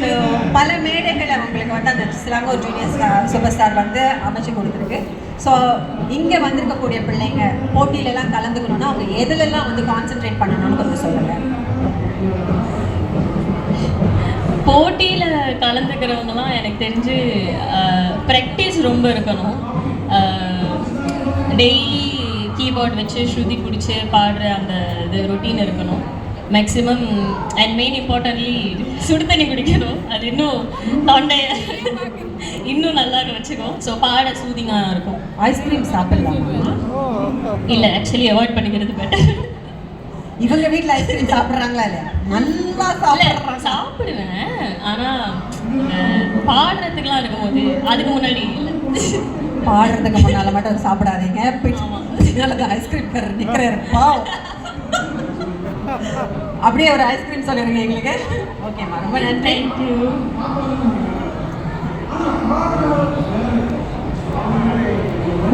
So பல மேடைகளை உங்களுக்கு வந்து அந்த சிலாங்கூர் ஜூனியர் சூப்பர் ஸ்டார் வந்து அமைச்சு கொடுத்துருக்கு. ஸோ இங்கே வந்திருக்கக்கூடிய பிள்ளைங்க போட்டியிலலாம் கலந்துக்கணும்னா அவங்க எதுலெல்லாம் வந்து கான்சென்ட்ரேட் பண்ணணும்னு கொஞ்சம் சொல்லுங்கள். போட்டியில் கலந்துக்கிறவங்கலாம் எனக்கு தெரிஞ்சு ப்ராக்டிஸ் ரொம்ப இருக்கணும். டெய்லி கீபோர்ட் வச்சு ஸ்ருதி பிடிச்சி பாடுற அந்த இது ரொட்டீன் இருக்கணும் மேக்ஸிமம். அண்ட் மெயின் இம்பார்ட்டன்ட்லி சுடு தண்ணி குடிக்கணும். அது இன்னும் தொண்டைய இன்னும் நல்லா வச்சுக்கும். ஸோ பாட சூதிங்காக இருக்கும். ஐஸ்கிரீம் சாப்பிடலாமா? இல்லை, ஆக்சுவலி அவாய்ட் பண்ணிக்கிறது பெட்டர். இவங்க வீட்டில் ஐஸ்கிரீம் சாப்பிட்றாங்களா இல்லையா? நல்லா சாப்பிடுவேன், ஆனால் பாடுறதுக்குலாம் இருக்கும்போது அதுக்கு முன்னாடி இல்லை. பாடுறதுக்கு முன்னால மட்டும் சாப்பிடாதீங்க. பின்னால ஐஸ்கிரீம் காரர் நிற்கிறாருப்பா. அப்படியே ஒரு ஐஸ்கிரீம் சொல்லிடுங்க எங்களுக்கு. ஓகேம்மா, ரொம்ப நன்றி. தேங்க்யூ.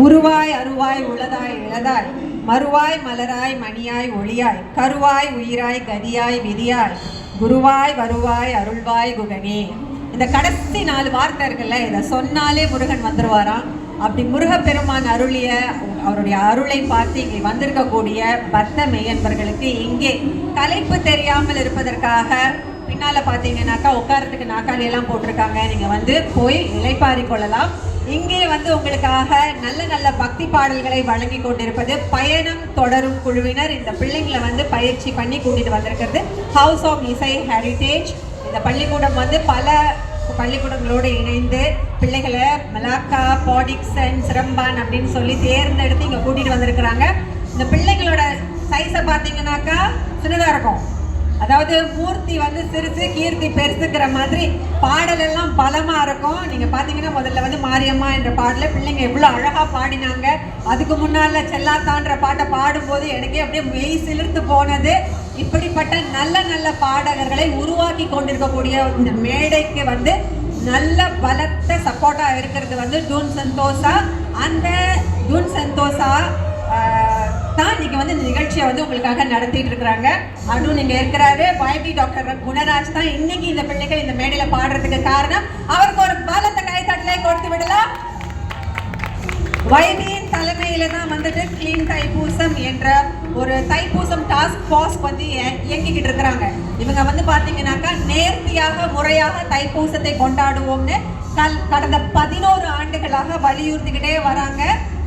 உருவாய் அருவாய் உளதாய் இளதாய் மறுவாய் மலராய் மணியாய் ஒளியாய் கருவாய் உயிராய் கதியாய் விதியாய் குருவாய் வருவாய் அருள்வாய் குகனே. இந்த கடைசி 4 வார்த்தை இருக்குல்ல, இதை சொன்னாலே முருகன் வந்துருவாராம். அப்படி முருகப்பெருமான் அருளிய அவருடைய அருளை பார்த்து இங்கே வந்திருக்கக்கூடிய பக்த மெய்யன்பர்களுக்கு இங்கே களைப்பு தெரியாமல் இருப்பதற்காக பின்னால் பார்த்தீங்கன்னாக்கா உட்காரத்துக்கு நாக்காளி எல்லாம் போட்டிருக்காங்க. நீங்கள் வந்து போய் இளைப்பாரி கொள்ளலாம். இங்கே வந்து உங்களுக்காக நல்ல நல்ல பக்தி பாடல்களை வழங்கி கொண்டிருப்பது பயணம் தொடரும் குழுவினர். இந்த பிள்ளைங்களை வந்து பயிற்சி பண்ணி கூட்டிட்டு வந்திருக்கிறது ஹவுஸ் ஆஃப் இசை ஹெரிட்டேஜ். இந்த பள்ளிக்கூடம் வந்து பல பள்ளிக்கூடங்களோடு இணைந்து பிள்ளைகளை மலாக்கா, பாடிக்சன், சிரம்பான் அப்படின்னு சொல்லி தேர்ந்தெடுத்து இங்கே கூட்டிகிட்டு வந்திருக்கிறாங்க. இந்த பிள்ளைங்களோட சைஸை பார்த்தீங்கன்னாக்கா சின்னதாக இருக்கும். அதாவது மூர்த்தி வந்து சிறுசு, கீர்த்தி பெருசுங்கிற மாதிரி பாடலெல்லாம் பலமாக இருக்கும். நீங்கள் பார்த்தீங்கன்னா முதல்ல வந்து மாரியம்மா என்ற பாடலில் பிள்ளைங்க எவ்வளோ அழகாக பாடினாங்க. அதுக்கு முன்னால் செல்லாத்தான்ற பாட்டை பாடும்போது எனக்கே அப்படியே மெய் சிலிர்த்து போனது. இப்படிப்பட்ட நல்ல நல்ல பாடகர்களை உருவாக்கி கொண்டிருக்கக்கூடிய இந்த மேடைக்கு வந்து நல்ல பலத்த சப்போர்ட்டாக இருக்கிறது வந்து டூன் சந்தோஷா. அந்த டூன் சந்தோஷா தான் இன்னைக்கு வந்து இந்த நிகழ்ச்சியை வந்து உங்களுக்காக நடத்திட்டு இருக்கிறாங்க. அதுவும் நீங்க இருக்கிறாரு YB டாக்டர் குணராஜ் தான் இன்னைக்கு இந்த பிள்ளைகள் இந்த மேடையில பாடுறதுக்கு காரணம். அவருக்கு ஒரு பலத்த கைத்தட்டலை கொடுத்து விடலாம். YBயின் தலைமையில தான் வந்துட்டு கிளீன் தைப்பூசம் என்ற ஒரு தைப்பூசம் டாஸ்க் ஃபோர்ஸ் வந்து இயங்கிக்கிட்டு இருக்கிறாங்க. இவங்க வந்து பாத்தீங்கன்னாக்கா நேர்த்தியாக முறையாக தைப்பூசத்தை கொண்டாடுவோம்னு கடந்த 11 ஆண்டுகளாக வலியுறுத்திக்கிட்டே வராங்க.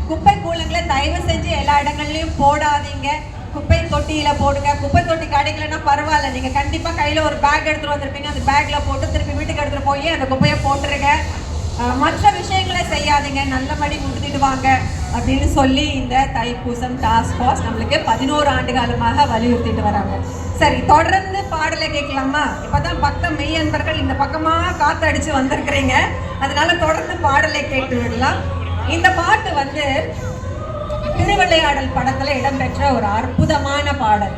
குப்பை கூலங்களை தயவு செஞ்சு எல்லா இடங்கள்லையும் போடாதீங்க. குப்பை தொட்டியில போடுங்க. குப்பை தொட்டி கிடைக்கலன்னா பரவாயில்ல, நீங்க கண்டிப்பா கையில ஒரு பேக் எடுத்துட்டு வந்திருப்பீங்க. அந்த பேக்ல போட்டு திருப்பி வீட்டுக்கு எடுத்துட்டு போய் அந்த குப்பையை போட்டுருங்க. மற்ற விஷயங்களை செய்யாதீங்க, நல்லபடி முடித்துட்டு வாங்க அப்படின்னு சொல்லி இந்த தைப்பூசம் டாஸ்க் ஃபோர்ஸ் நம்மளுக்கு 11 ஆண்டு காலமாக வலியுறுத்திட்டு வராங்க. சரி, தொடர்ந்து பாடலை கேட்கலாமா? இப்பதான் பக்த மெய்யன்பர்கள் இந்த பக்கமா காத்தடிச்சு வந்திருக்கிறீங்க. அதனால தொடர்ந்து பாடலை கேட்டு விடலாம். இந்த பாட்டு வந்து திருவிளையாடல் படத்துல இடம்பெற்ற ஒரு அற்புதமான பாடல்.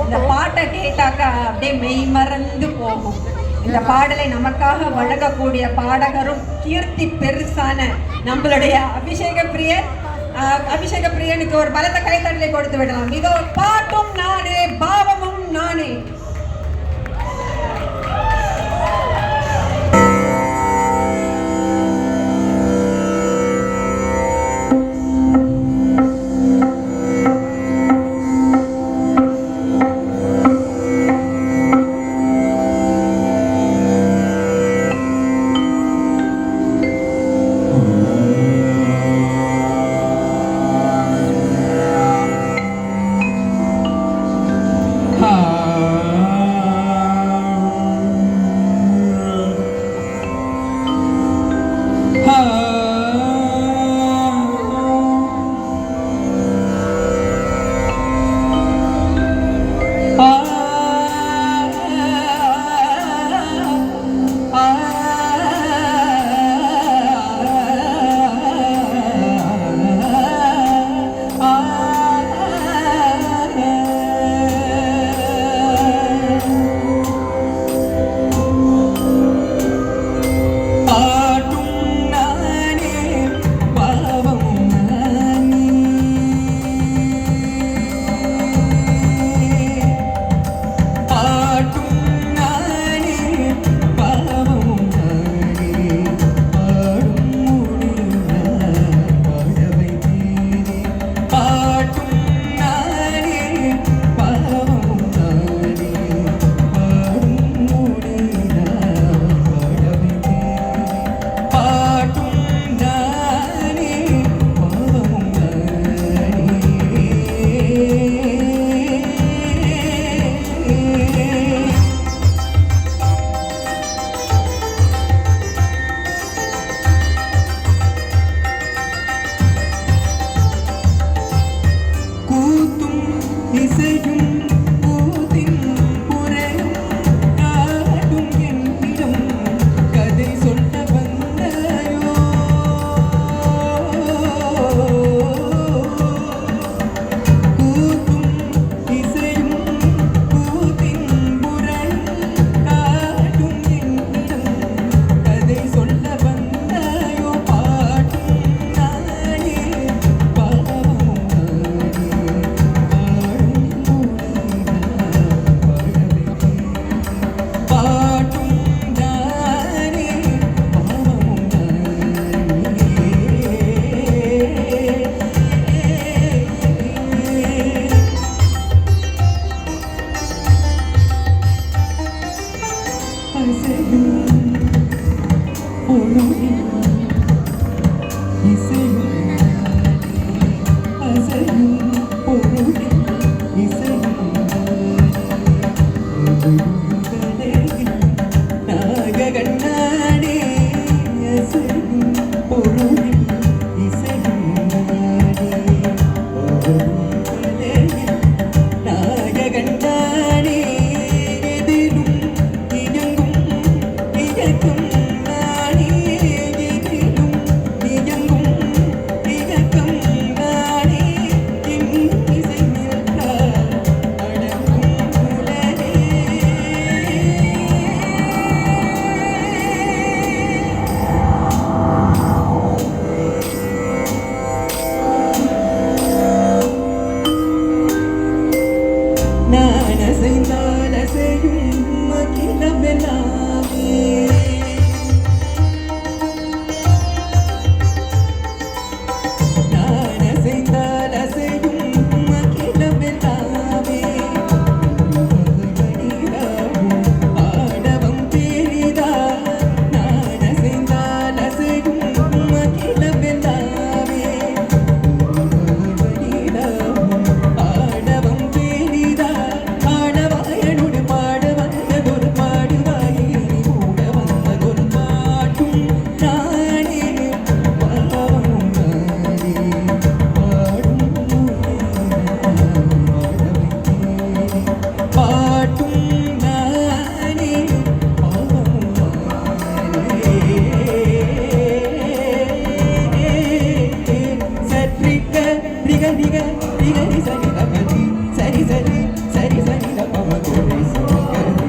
இந்த பாட்டை கேட்டாக்கா அப்படியே மெய் மறந்து போகும். இந்த பாடலை நமக்காக வழங்கக்கூடிய பாடகரும் கீர்த்தி பெருசான நம்மளுடைய அபிஷேக பிரியனுக்கு ஒரு பலத்த கைத்தட்டலை கொடுத்து விடலாம். இதோ பாட்டும் நானே, பாவமும் நானே. அசைந்தால் அசையும் அகிலமெல்லாமே நான் அசைந்தால் அசையும் அகிலமெல்லாமே ஆடவம் பெரிதா நான் அசைந்தால் அசையும் அகிலமெல்லாமே ஆடவம் பெரிதா ஆடவாயனோடு பாட வந்ததொரு பாடுவாயே கூட வந்ததொரு பாட்டும் நானே பாவமும் நானே பாட்டும் நானே பாவமும் நானே சற்றிக்க ரிக ரிக ரிக ரி சரி தபதி சரி சரி சரி சரி தபம கோரி சரி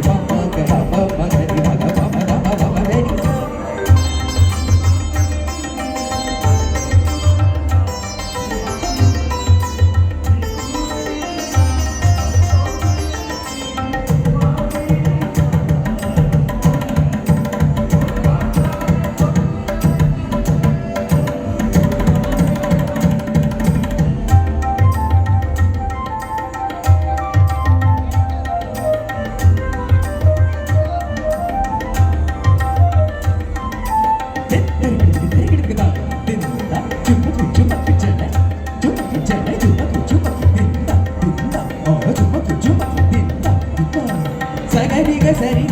பம கர பம கரி தக பம தப பம கரி சகரிக சரி